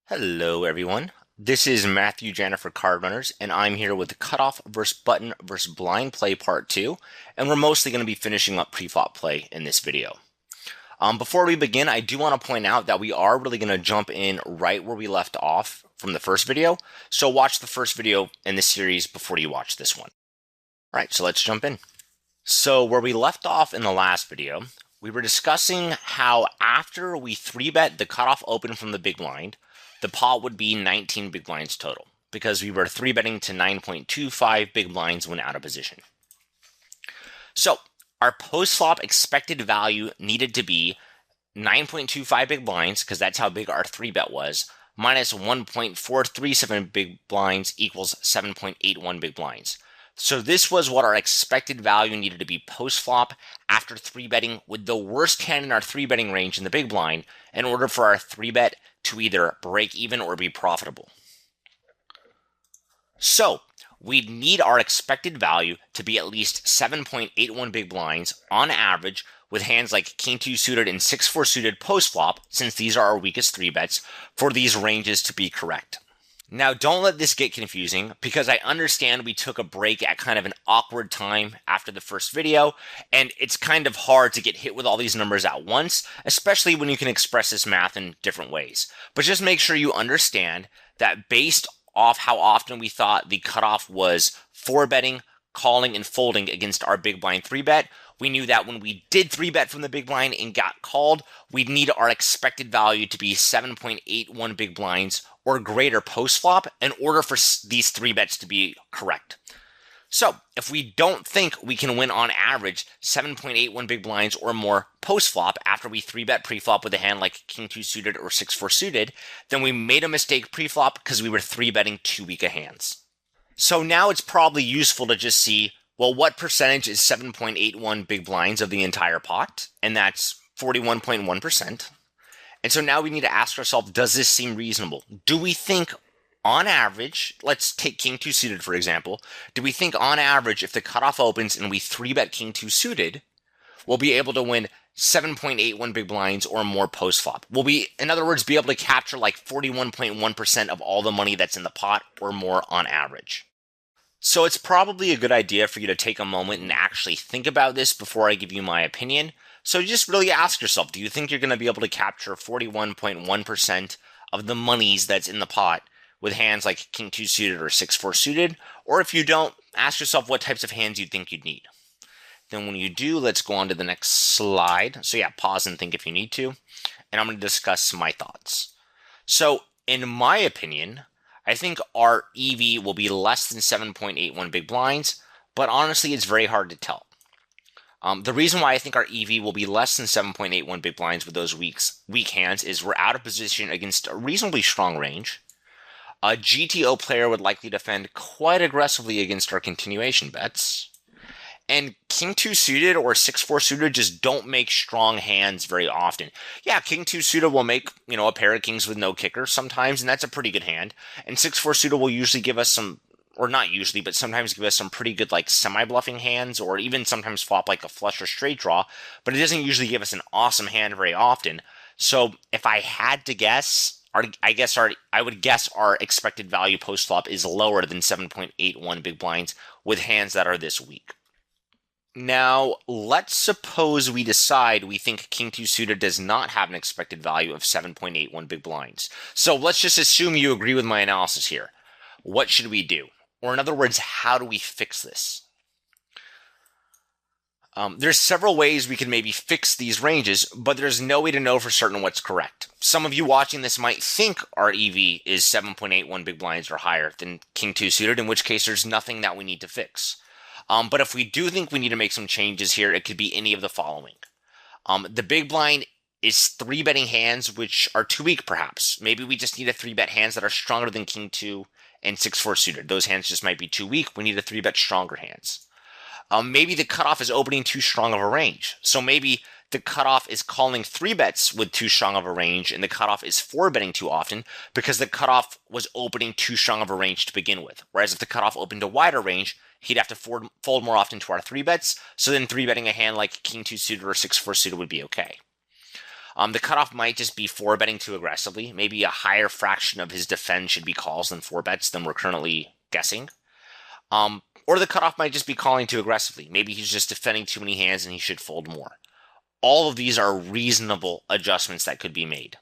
Hello, everyone. This is Matthew Janda for Card Runners, and I'm here with the Cutoff versus Button versus Blind Play Part 2, and we're mostly going to be finishing up pre-flop play in this video. Before we begin, I do want to point out that we are really going to jump in right where we left off from the first video, so watch the first video in this series before you watch this one. All right, so let's jump in. So where we left off in the last video, we were discussing how after we 3-bet the cutoff open from the big blind, the pot would be 19 big blinds total, because we were 3-betting to 9.25 big blinds when out of position. So our post-flop expected value needed to be 9.25 big blinds, because that's how big our 3-bet was, minus 1.437 big blinds equals 7.81 big blinds. So this was what our expected value needed to be post-flop after 3-betting with the worst hand in our 3-betting range in the big blind in order for our 3-bet to either break even or be profitable. So we'd need our expected value to be at least 7.81 big blinds on average with hands like King 2 suited and 6-4 suited post-flop, since these are our weakest 3-bets, for these ranges to be correct. Now, don't let this get confusing, because I understand we took a break at kind of an awkward time after the first video, and it's kind of hard to get hit with all these numbers at once, especially when you can express this math in different ways. But just make sure you understand that based off how often we thought the cutoff was 4-betting, calling, and folding against our big blind 3-bet, we knew that when we did 3-bet from the big blind and got called, we'd need our expected value to be 7.81 big blinds or greater post-flop in order for these 3-bets to be correct. So if we don't think we can win on average 7.81 big blinds or more post-flop after we 3-bet pre-flop with a hand like King 2 suited or 6-4 suited, then we made a mistake pre-flop because we were 3-betting too weak hands. So now it's probably useful to just see, well, what percentage is 7.81 big blinds of the entire pot? And that's 41.1%. And so now we need to ask ourselves, does this seem reasonable? Do we think on average, let's take King 2 suited for example, do we think on average if the cutoff opens and we 3-bet King 2 suited, we'll be able to win 7.81 big blinds or more post-flop? Will we, in other words, be able to capture like 41.1% of all the money that's in the pot or more on average? So it's probably a good idea for you to take a moment and actually think about this before I give you my opinion. So just really ask yourself, do you think you're going to be able to capture 41.1% of the monies that's in the pot with hands like King 2 suited or 6-4 suited? Or if you don't, ask yourself what types of hands you think you'd need. Then when you do, let's go on to the next slide. So yeah, pause and think if you need to. And I'm going to discuss my thoughts. So in my opinion, I think our EV will be less than 7.81 big blinds, but honestly, it's very hard to tell. The reason why I think our EV will be less than 7.81 big blinds with those weak hands is we're out of position against a reasonably strong range. A GTO player would likely defend quite aggressively against our continuation bets. And King 2 suited or 6-4 suited just don't make strong hands very often. Yeah, King 2 suited will make, a pair of kings with no kicker sometimes, and that's a pretty good hand. And 6-4 suited will usually give us some, or not usually, but sometimes give us some pretty good like semi-bluffing hands, or even sometimes flop like a flush or straight draw, but it doesn't usually give us an awesome hand very often. So if I had to guess, I would guess our expected value post-flop is lower than 7.81 big blinds with hands that are this weak. Now, let's suppose we decide we think King 2 suited does not have an expected value of 7.81 big blinds. So let's just assume you agree with my analysis here. What should we do? Or in other words, how do we fix this? There's several ways we can maybe fix these ranges, but there's no way to know for certain what's correct. Some of you watching this might think our EV is 7.81 big blinds or higher than King 2 suited, in which case there's nothing that we need to fix. But if we do think we need to make some changes here, it could be any of the following. The big blind is 3-betting hands which are too weak, perhaps. Maybe we just need to 3-bet hands that are stronger than King 2 and 6-4 suited. Those hands just might be too weak. We need to 3-bet stronger hands. Maybe the cutoff is opening too strong of a range. So maybe the cutoff is calling 3-bets with too strong of a range, and the cutoff is 4-betting too often because the cutoff was opening too strong of a range to begin with. Whereas if the cutoff opened a wider range, he'd have to fold more often to our 3-bets, so then 3-betting a hand like King 2 suited or 6-4 suited would be okay. The cutoff might just be four betting too aggressively. Maybe a higher fraction of his defend should be calls than four bets than we're currently guessing. Or the cutoff might just be calling too aggressively. Maybe he's just defending too many hands and he should fold more. All of these are reasonable adjustments that could be made.